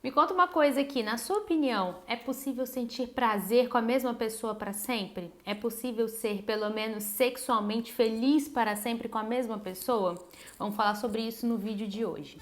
Me conta uma coisa aqui, na sua opinião, é possível sentir prazer com a mesma pessoa para sempre? É possível ser, pelo menos sexualmente feliz para sempre com a mesma pessoa? Vamos falar sobre isso no vídeo de hoje.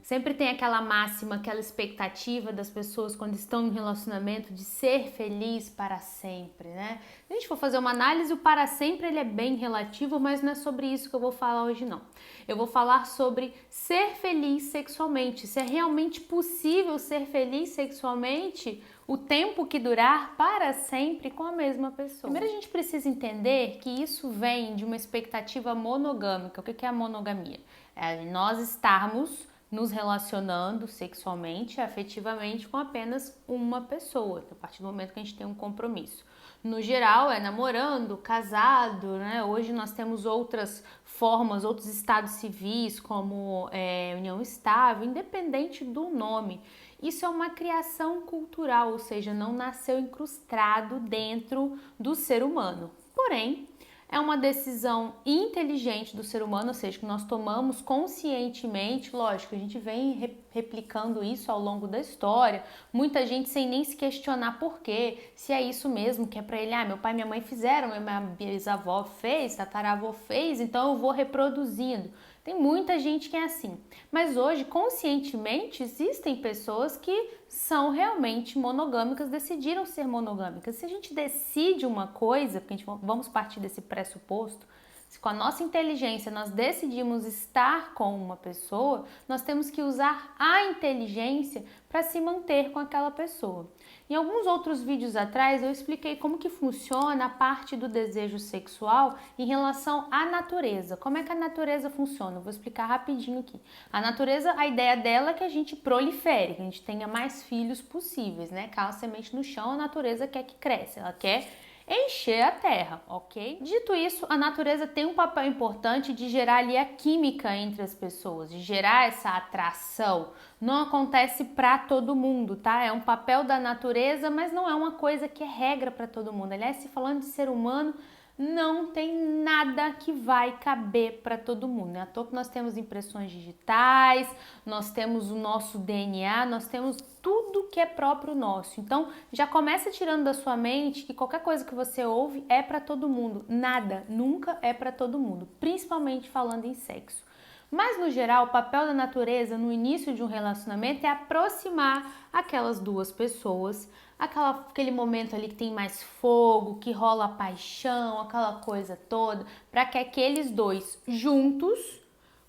Sempre tem aquela máxima, aquela expectativa das pessoas quando estão em um relacionamento de ser feliz para sempre, né? Se a gente for fazer uma análise, o para sempre ele é bem relativo, mas não é sobre isso que eu vou falar hoje não. Eu vou falar sobre ser feliz sexualmente, se é realmente possível ser feliz sexualmente o tempo que durar para sempre com a mesma pessoa. Primeiro a gente precisa entender que isso vem de uma expectativa monogâmica. O que é a monogamia? É nós estarmos nos relacionando sexualmente, afetivamente com apenas uma pessoa, a partir do momento que a gente tem um compromisso. No geral, é namorando, casado, né? Hoje nós temos outras formas, outros estados civis, como união estável, independente do nome. Isso é uma criação cultural, ou seja, não nasceu incrustado dentro do ser humano. Porém, é uma decisão inteligente do ser humano, ou seja, que nós tomamos conscientemente. Lógico, a gente vem replicando isso ao longo da história, muita gente sem nem se questionar por quê, se é isso mesmo que é para ele, meu pai e minha mãe fizeram, minha bisavó fez, tataravó fez, então eu vou reproduzindo. Tem muita gente que é assim, mas hoje, conscientemente, existem pessoas que são realmente monogâmicas, decidiram ser monogâmicas. Se a gente decide uma coisa, porque vamos partir desse pressuposto, se com a nossa inteligência nós decidimos estar com uma pessoa, nós temos que usar a inteligência para se manter com aquela pessoa. Em alguns outros vídeos atrás eu expliquei como que funciona a parte do desejo sexual em relação à natureza. Como é que a natureza funciona? Eu vou explicar rapidinho aqui. A natureza, a ideia dela é que a gente prolifere, que a gente tenha mais filhos possíveis, né? Cai uma semente no chão, a natureza quer que cresça, ela quer encher a terra, ok? Dito isso, a natureza tem um papel importante de gerar ali a química entre as pessoas, de gerar essa atração. Não acontece para todo mundo, tá? É um papel da natureza, mas não é uma coisa que é regra para todo mundo. Aliás, se falando de ser humano, não tem nada que vai caber para todo mundo. Não é à toa que nós temos impressões digitais, nós temos o nosso DNA, nós temos tudo que é próprio nosso. Então, já começa tirando da sua mente que qualquer coisa que você ouve é para todo mundo. Nada, nunca é para todo mundo, principalmente falando em sexo. Mas, no geral, o papel da natureza no início de um relacionamento é aproximar aquelas duas pessoas, aquele momento ali que tem mais fogo, que rola paixão, aquela coisa toda, para que aqueles dois juntos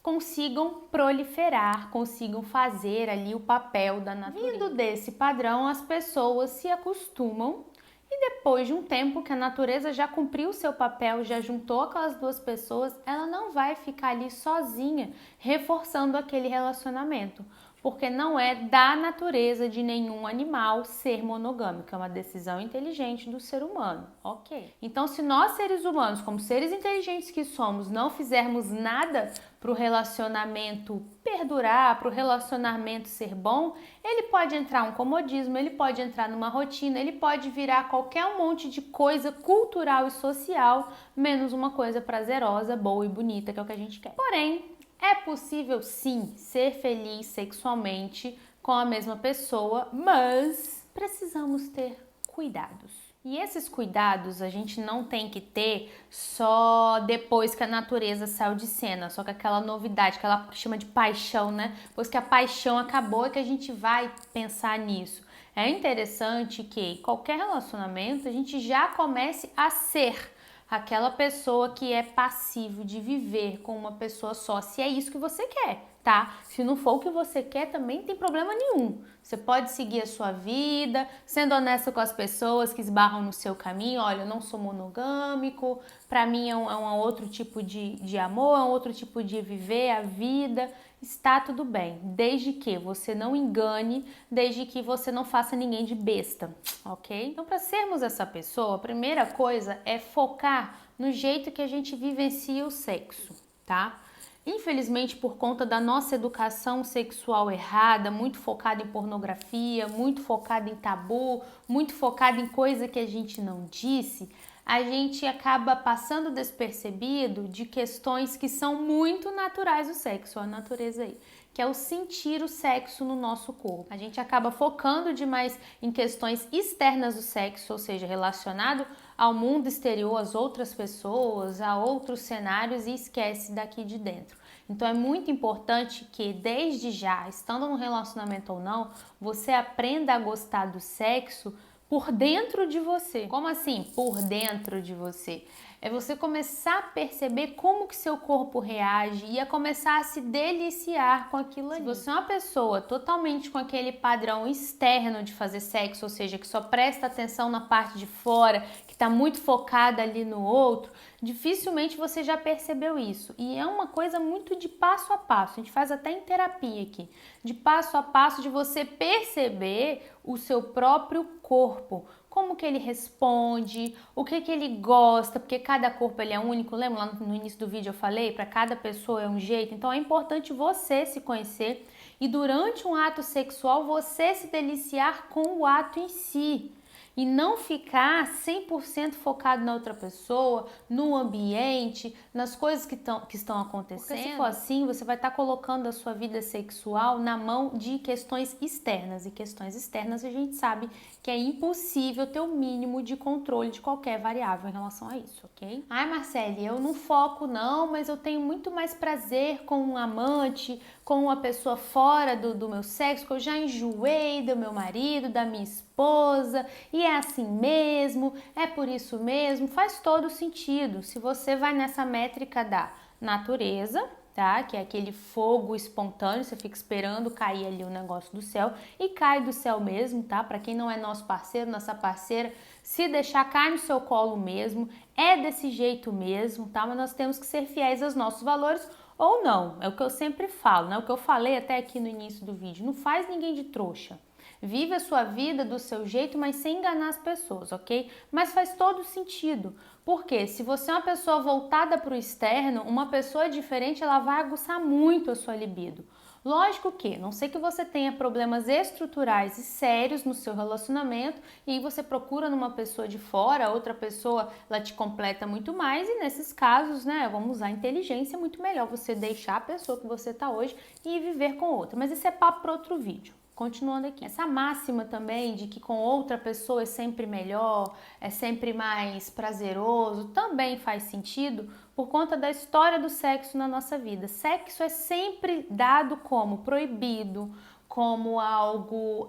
consigam proliferar, consigam fazer ali o papel da natureza. Vindo desse padrão, as pessoas se acostumam e depois de um tempo que a natureza já cumpriu o seu papel, já juntou aquelas duas pessoas, ela não vai ficar ali sozinha reforçando aquele relacionamento, porque não é da natureza de nenhum animal ser monogâmico, é uma decisão inteligente do ser humano, ok? Então, se nós seres humanos, como seres inteligentes que somos, não fizermos nada para o relacionamento perdurar, para o relacionamento ser bom, ele pode entrar um comodismo, ele pode entrar numa rotina, ele pode virar qualquer um monte de coisa cultural e social, menos uma coisa prazerosa, boa e bonita, que é o que a gente quer. Porém, é possível sim ser feliz sexualmente com a mesma pessoa, mas precisamos ter cuidados. E esses cuidados a gente não tem que ter só depois que a natureza saiu de cena, só com aquela novidade que ela chama de paixão, né? Depois que a paixão acabou é que a gente vai pensar nisso. É interessante que qualquer relacionamento a gente já comece a ser aquela pessoa que é passivo de viver com uma pessoa só, se é isso que você quer, tá? Se não for o que você quer, também não tem problema nenhum. Você pode seguir a sua vida, sendo honesta com as pessoas que esbarram no seu caminho. Olha, eu não sou monogâmico, pra mim é um outro tipo de amor, é um outro tipo de viver a vida. Está tudo bem, desde que você não engane, desde que você não faça ninguém de besta, ok? Então, para sermos essa pessoa, a primeira coisa é focar no jeito que a gente vivencia o sexo, tá? Infelizmente, por conta da nossa educação sexual errada, muito focada em pornografia, muito focada em tabu, muito focada em coisa que a gente não disse, a gente acaba passando despercebido de questões que são muito naturais do sexo, a natureza aí, que é o sentir o sexo no nosso corpo. A gente acaba focando demais em questões externas do sexo, ou seja, relacionado ao mundo exterior, às outras pessoas, a outros cenários e esquece daqui de dentro. Então é muito importante que desde já, estando num relacionamento ou não, você aprenda a gostar do sexo por dentro de você. Como assim, por dentro de você? É você começar a perceber como que seu corpo reage e a começar a se deliciar com aquilo ali. Se você é uma pessoa totalmente com aquele padrão externo de fazer sexo, ou seja, que só presta atenção na parte de fora, que está muito focada ali no outro, dificilmente você já percebeu isso. E é uma coisa muito de passo a passo, a gente faz até em terapia aqui, de passo a passo de você perceber o seu próprio corpo, como que ele responde, o que que ele gosta, porque cada corpo ele é único, lembra lá no início do vídeo eu falei, para cada pessoa é um jeito, então é importante você se conhecer e durante um ato sexual você se deliciar com o ato em si. E não ficar 100% focado na outra pessoa, no ambiente, nas coisas que estão acontecendo. Porque se for assim, você vai estar colocando a sua vida sexual na mão de questões externas. E questões externas a gente sabe que é impossível ter o mínimo de controle de qualquer variável em relação a isso, ok? Ai, Marcele, eu não foco não, mas eu tenho muito mais prazer com um amante, com uma pessoa fora do meu sexo, que eu já enjoei do meu marido, da minha esposa, e é assim mesmo, é por isso mesmo, faz todo sentido. Se você vai nessa métrica da natureza, tá? Que é aquele fogo espontâneo, você fica esperando cair ali o negócio do céu e cai do céu mesmo, tá? Para quem não é nosso parceiro, nossa parceira, se deixar cair no seu colo mesmo, é desse jeito mesmo, tá? Mas nós temos que ser fiéis aos nossos valores ou não, é o que eu sempre falo, né? O que eu falei até aqui no início do vídeo, não faz ninguém de trouxa. Vive a sua vida do seu jeito, mas sem enganar as pessoas, ok? Mas faz todo sentido. Porque se você é uma pessoa voltada para o externo, uma pessoa diferente, ela vai aguçar muito a sua libido. Lógico que, não sei que você tenha problemas estruturais e sérios no seu relacionamento e aí você procura numa pessoa de fora, outra pessoa, ela te completa muito mais e nesses casos, né, vamos usar a inteligência, é muito melhor você deixar a pessoa que você está hoje e viver com outra. Mas esse é papo para outro vídeo. Continuando aqui, essa máxima também de que com outra pessoa é sempre melhor, é sempre mais prazeroso, também faz sentido por conta da história do sexo na nossa vida. Sexo é sempre dado como proibido, como algo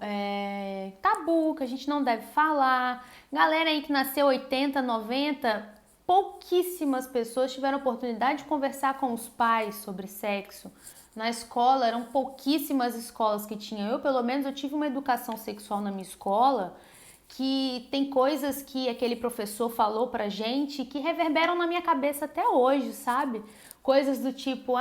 tabu, que a gente não deve falar. Galera aí que nasceu 80, 90, pouquíssimas pessoas tiveram oportunidade de conversar com os pais sobre sexo. Na escola, eram pouquíssimas escolas que tinham. Eu, pelo menos, eu tive uma educação sexual na minha escola que tem coisas que aquele professor falou pra gente que reverberam na minha cabeça até hoje, sabe? Coisas do tipo,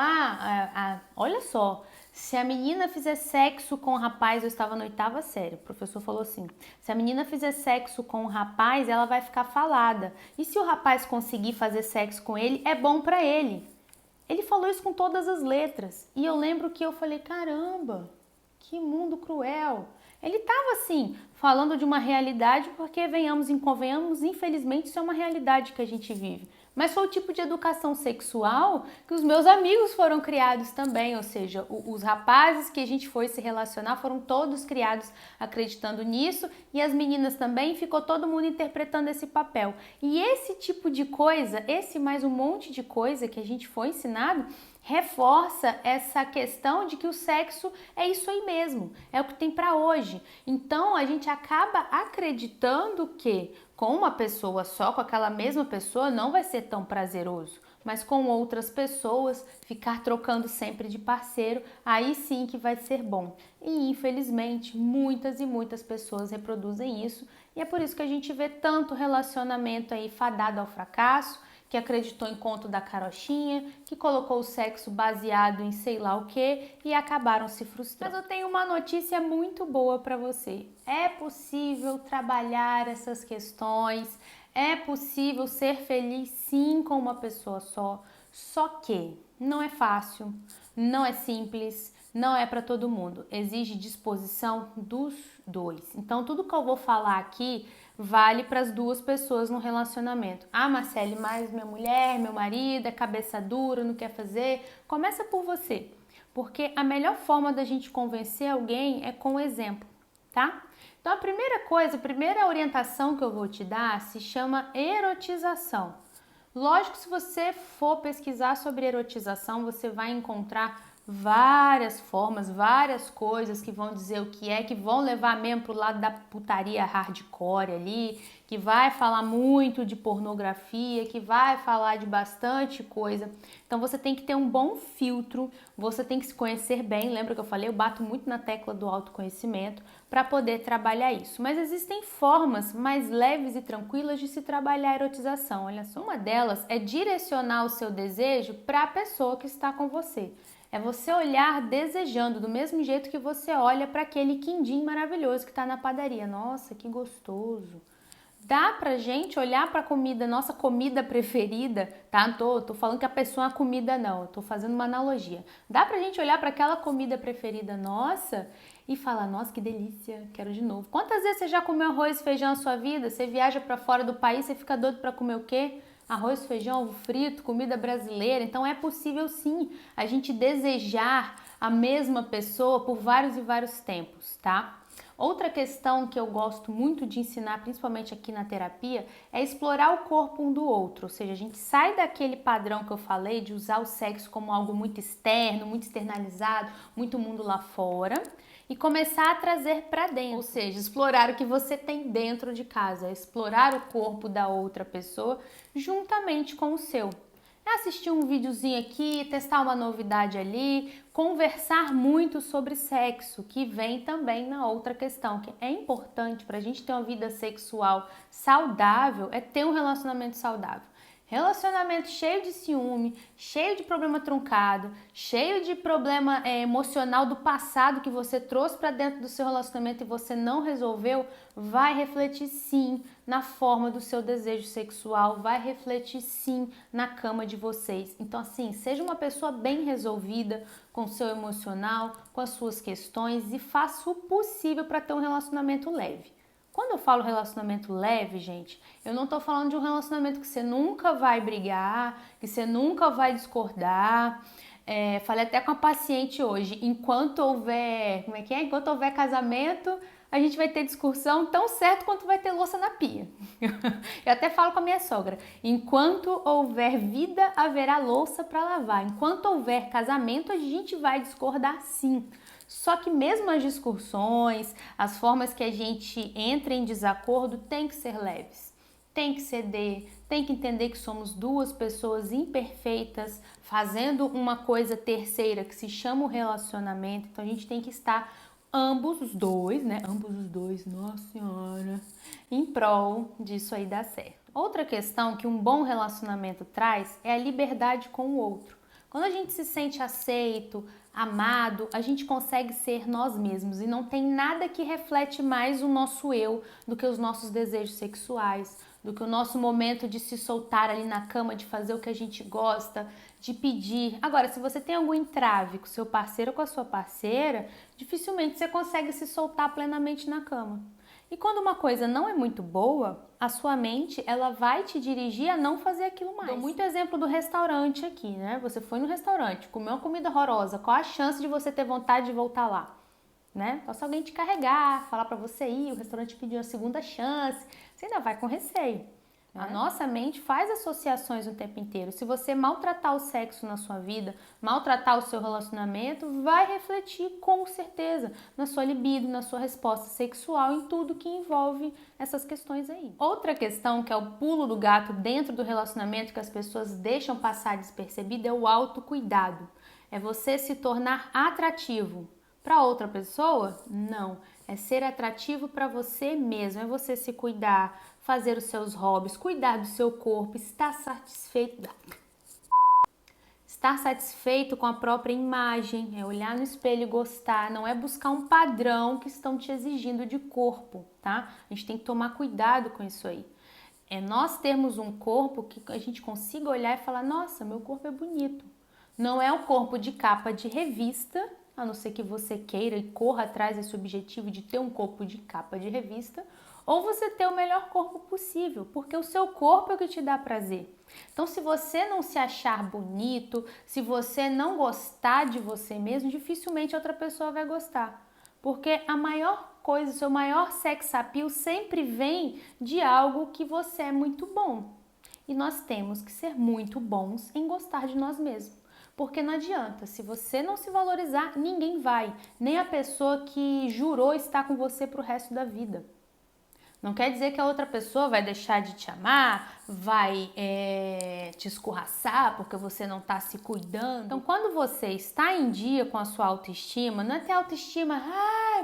olha só, se a menina fizer sexo com o rapaz, eu estava na 8ª série, o professor falou assim, se a menina fizer sexo com o rapaz, ela vai ficar falada. E se o rapaz conseguir fazer sexo com ele, é bom pra ele. Ele falou isso com todas as letras. E eu lembro que eu falei, caramba, que mundo cruel. Ele estava assim, falando de uma realidade, porque venhamos e convenhamos, infelizmente isso é uma realidade que a gente vive. Mas foi o tipo de educação sexual que os meus amigos foram criados também, ou seja, os rapazes que a gente foi se relacionar foram todos criados acreditando nisso e as meninas também, ficou todo mundo interpretando esse papel. E esse tipo de coisa, esse mais um monte de coisa que a gente foi ensinado, reforça essa questão de que o sexo é isso aí mesmo, é o que tem para hoje. Então a gente acaba acreditando que com uma pessoa só, com aquela mesma pessoa, não vai ser tão prazeroso. Mas com outras pessoas, ficar trocando sempre de parceiro, aí sim que vai ser bom. E infelizmente, muitas e muitas pessoas reproduzem isso. E é por isso que a gente vê tanto relacionamento aí fadado ao fracasso, que acreditou em conto da carochinha, que colocou o sexo baseado em sei lá o que e acabaram se frustrando. Mas eu tenho uma notícia muito boa para você. É possível trabalhar essas questões, é possível ser feliz sim com uma pessoa só que não é fácil, não é simples, não é para todo mundo. Exige disposição dos dois. Então tudo que eu vou falar aqui vale para as duas pessoas no relacionamento. Ah, Marcele, mas minha mulher, meu marido é cabeça dura, não quer fazer. Começa por você, porque a melhor forma da gente convencer alguém é com o exemplo, tá? Então a primeira coisa, a primeira orientação que eu vou te dar se chama erotização. Lógico, se você for pesquisar sobre erotização, você vai encontrar várias formas, várias coisas que vão dizer o que é, que vão levar mesmo pro lado da putaria hardcore ali, que vai falar muito de pornografia, que vai falar de bastante coisa. Então você tem que ter um bom filtro, você tem que se conhecer bem. Lembra que eu falei? Eu bato muito na tecla do autoconhecimento para poder trabalhar isso. Mas existem formas mais leves e tranquilas de se trabalhar a erotização. Olha só, uma delas é direcionar o seu desejo para a pessoa que está com você. É você olhar desejando, do mesmo jeito que você olha para aquele quindim maravilhoso que está na padaria. Nossa, que gostoso! Dá pra gente olhar pra comida, nossa comida preferida, tá? Tô falando que a pessoa é uma comida não, eu tô fazendo uma analogia. Dá pra gente olhar para aquela comida preferida nossa e falar, nossa, que delícia, quero de novo. Quantas vezes você já comeu arroz e feijão na sua vida? Você viaja pra fora do país, você fica doido pra comer o quê? Arroz, feijão, ovo frito, comida brasileira. Então é possível sim a gente desejar a mesma pessoa por vários e vários tempos, tá? Outra questão que eu gosto muito de ensinar, principalmente aqui na terapia, é explorar o corpo um do outro. Ou seja, a gente sai daquele padrão que eu falei de usar o sexo como algo muito externo, muito externalizado, muito mundo lá fora, e começar a trazer para dentro. Ou seja, explorar o que você tem dentro de casa, explorar o corpo da outra pessoa juntamente com o seu. É assistir um videozinho aqui, testar uma novidade ali, conversar muito sobre sexo, que vem também na outra questão, que é importante para a gente ter uma vida sexual saudável, é ter um relacionamento saudável. Relacionamento cheio de ciúme, cheio de problema truncado, cheio de problema emocional do passado que você trouxe para dentro do seu relacionamento e você não resolveu, vai refletir sim na forma do seu desejo sexual, vai refletir sim na cama de vocês. Então assim, seja uma pessoa bem resolvida com o seu emocional, com as suas questões e faça o possível para ter um relacionamento leve. Quando eu falo relacionamento leve, gente, eu não tô falando de um relacionamento que você nunca vai brigar, que você nunca vai discordar. Falei até com a paciente hoje, enquanto houver, como é que é? Enquanto houver casamento, a gente vai ter discussão tão certo quanto vai ter louça na pia. Eu até falo com a minha sogra, enquanto houver vida, haverá louça para lavar. Enquanto houver casamento, a gente vai discordar sim. Só que mesmo as discussões, as formas que a gente entra em desacordo tem que ser leves, tem que ceder, tem que entender que somos duas pessoas imperfeitas fazendo uma coisa terceira que se chama o relacionamento, então a gente tem que estar ambos os dois, né? Ambos os dois, nossa senhora, em prol disso aí dar certo. Outra questão que um bom relacionamento traz é a liberdade com o outro. Quando a gente se sente aceito, amado, a gente consegue ser nós mesmos e não tem nada que reflete mais o nosso eu do que os nossos desejos sexuais, do que o nosso momento de se soltar ali na cama, de fazer o que a gente gosta, de pedir. Agora, se você tem algum entrave com seu parceiro ou com a sua parceira, dificilmente você consegue se soltar plenamente na cama. E quando uma coisa não é muito boa, a sua mente ela vai te dirigir a não fazer aquilo mais. Dou muito exemplo do restaurante aqui, né? Você foi no restaurante, comeu uma comida horrorosa, qual a chance de você ter vontade de voltar lá? Né? Só se alguém te carregar, falar pra você ir, o restaurante pediu a segunda chance, você ainda vai com receio. A nossa mente faz associações o tempo inteiro. Se você maltratar o sexo na sua vida, maltratar o seu relacionamento, vai refletir com certeza na sua libido, na sua resposta sexual, em tudo que envolve essas questões aí. Outra questão que é o pulo do gato dentro do relacionamento que as pessoas deixam passar despercebido é o autocuidado. É você se tornar atrativo. Para outra pessoa? Não. É ser atrativo para você mesmo, é você se cuidar, fazer os seus hobbies, cuidar do seu corpo, estar satisfeito com a própria imagem, é olhar no espelho e gostar, não é buscar um padrão que estão te exigindo de corpo, tá? A gente tem que tomar cuidado com isso aí. É nós termos um corpo que a gente consiga olhar e falar, nossa, meu corpo é bonito. Não é um corpo de capa de revista, a não ser que você queira e corra atrás desse objetivo de ter um corpo de capa de revista, ou você ter o melhor corpo possível, porque o seu corpo é o que te dá prazer. Então, se você não se achar bonito, se você não gostar de você mesmo, dificilmente outra pessoa vai gostar. Porque a maior coisa, o seu maior sex appeal sempre vem de algo que você é muito bom. E nós temos que ser muito bons em gostar de nós mesmos. Porque não adianta, se você não se valorizar, ninguém vai. Nem a pessoa que jurou estar com você pro resto da vida. Não quer dizer que a outra pessoa vai deixar de te amar, vai te escorraçar porque você não está se cuidando. Então, quando você está em dia com a sua autoestima, não é ter autoestima,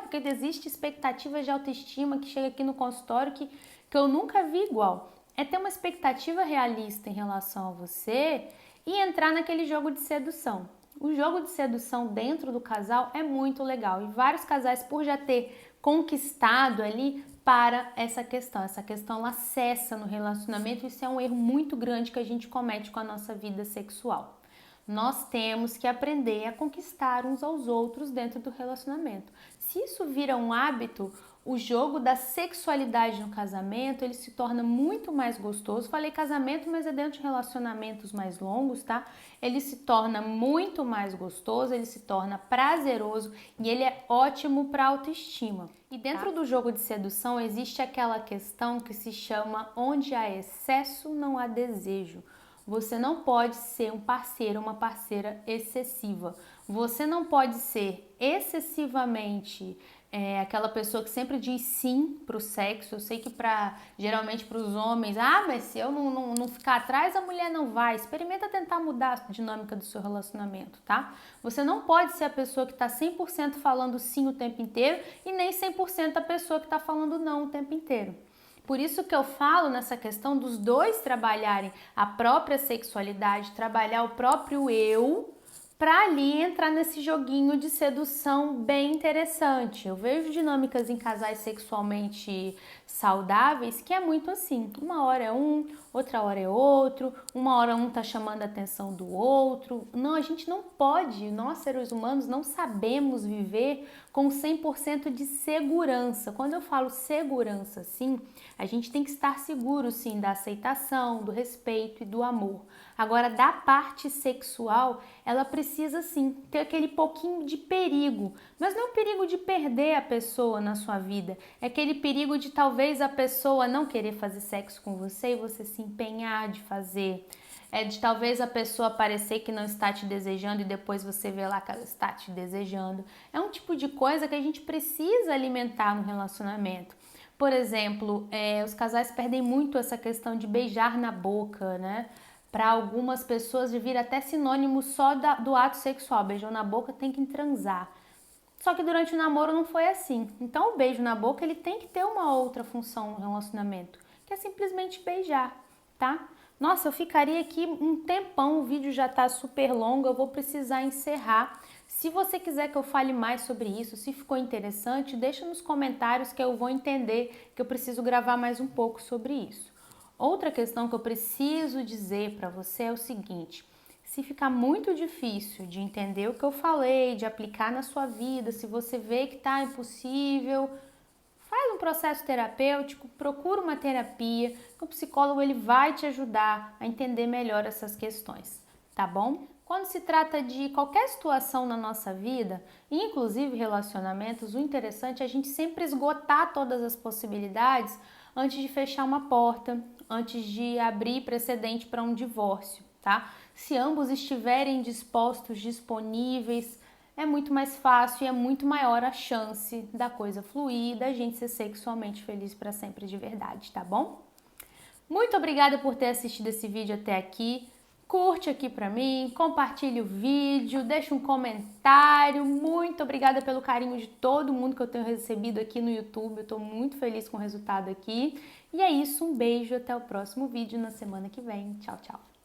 porque existe expectativa de autoestima que chega aqui no consultório que eu nunca vi igual. É ter uma expectativa realista em relação a você e entrar naquele jogo de sedução. O jogo de sedução dentro do casal é muito legal e vários casais, por já ter conquistado ali, para essa questão ela cessa no relacionamento. Isso é um erro muito grande que a gente comete com a nossa vida sexual. Nós temos que aprender a conquistar uns aos outros dentro do relacionamento. Se isso vira um hábito, o jogo da sexualidade no casamento, ele se torna muito mais gostoso. Falei casamento, mas é dentro de relacionamentos mais longos, tá? Ele se torna muito mais gostoso, ele se torna prazeroso e ele é ótimo para autoestima. E dentro do jogo de sedução existe aquela questão que se chama onde há excesso, não há desejo. Você não pode ser um parceiro, uma parceira excessiva. Você não pode ser excessivamente aquela pessoa que sempre diz sim pro sexo. Eu sei que geralmente para os homens, mas se eu não ficar atrás, a mulher não vai. Experimenta tentar mudar a dinâmica do seu relacionamento, tá? Você não pode ser a pessoa que está 100% falando sim o tempo inteiro e nem 100% a pessoa que está falando não o tempo inteiro. Por isso que eu falo nessa questão dos dois trabalharem a própria sexualidade, trabalhar o próprio eu, para ali entrar nesse joguinho de sedução bem interessante. Eu vejo dinâmicas em casais sexualmente saudáveis que é muito assim. Uma hora é um, outra hora é outro, uma hora um tá chamando a atenção do outro. Não, a gente não pode, nós seres humanos não sabemos viver com 100% de segurança. Quando eu falo segurança, sim, a gente tem que estar seguro, sim, da aceitação, do respeito e do amor. Agora, da parte sexual, ela precisa, sim, ter aquele pouquinho de perigo. Mas não é o perigo de perder a pessoa na sua vida. É aquele perigo de talvez a pessoa não querer fazer sexo com você e você se empenhar de fazer. É de talvez a pessoa parecer que não está te desejando e depois você vê lá que ela está te desejando. É um tipo de coisa que a gente precisa alimentar no relacionamento. Por exemplo, os casais perdem muito essa questão de beijar na boca, né? Para algumas pessoas de vir até sinônimo só do ato sexual. Beijou na boca tem que transar. Só que durante o namoro não foi assim. Então o beijo na boca ele tem que ter uma outra função no relacionamento, que é simplesmente beijar, tá? Nossa, eu ficaria aqui um tempão, o vídeo já tá super longo, eu vou precisar encerrar. Se você quiser que eu fale mais sobre isso, se ficou interessante, deixa nos comentários que eu vou entender que eu preciso gravar mais um pouco sobre isso. Outra questão que eu preciso dizer para você é o seguinte: se ficar muito difícil de entender o que eu falei, de aplicar na sua vida, se você vê que está impossível, faz um processo terapêutico, procura uma terapia, que o psicólogo ele vai te ajudar a entender melhor essas questões, tá bom? Quando se trata de qualquer situação na nossa vida, inclusive relacionamentos, o interessante é a gente sempre esgotar todas as possibilidades antes de fechar uma porta, antes de abrir precedente para um divórcio, tá? Se ambos estiverem dispostos, disponíveis, é muito mais fácil e é muito maior a chance da coisa fluir, da gente ser sexualmente feliz para sempre de verdade, tá bom? Muito obrigada por ter assistido esse vídeo até aqui. Curte aqui pra mim, compartilhe o vídeo, deixa um comentário. Muito obrigada pelo carinho de todo mundo que eu tenho recebido aqui no YouTube. Eu tô muito feliz com o resultado aqui. E é isso, um beijo, até o próximo vídeo na semana que vem. Tchau, tchau.